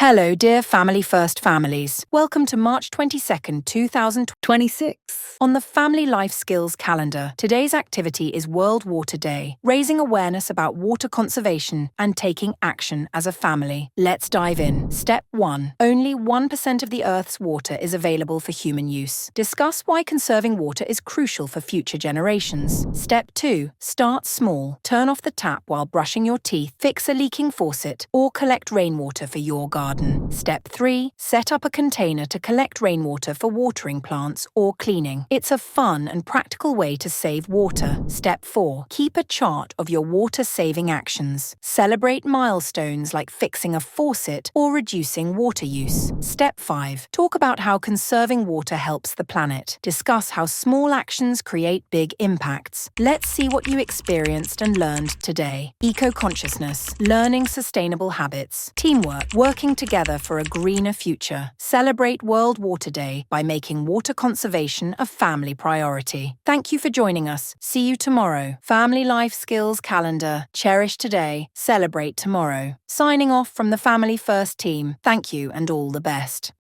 Hello, dear Family First families. Welcome to March 22nd, 2026. On the Family Life Skills calendar, today's activity is World Water Day, raising awareness about water conservation and taking action as a family. Let's dive in. Step 1. Only 1% of the Earth's water is available for human use. Discuss why conserving water is crucial for future generations. Step 2. Start small. Turn off the tap while brushing your teeth, fix a leaking faucet, or collect rainwater for your garden. Step 3. Set up a container to collect rainwater for watering plants or cleaning. It's a fun and practical way to save water. Step 4. Keep a chart of your water-saving actions. Celebrate milestones like fixing a faucet or reducing water use. Step 5. Talk about how conserving water helps the planet. Discuss how small actions create big impacts. Let's see what you experienced and learned today. Eco-consciousness, learning sustainable habits, teamwork, working together for a greener future. Celebrate World Water Day by making water conservation a family priority. Thank you for joining us. See you tomorrow. Family Life Skills Calendar. Cherish today, celebrate tomorrow. Signing off from the Family First team. Thank you and all the best.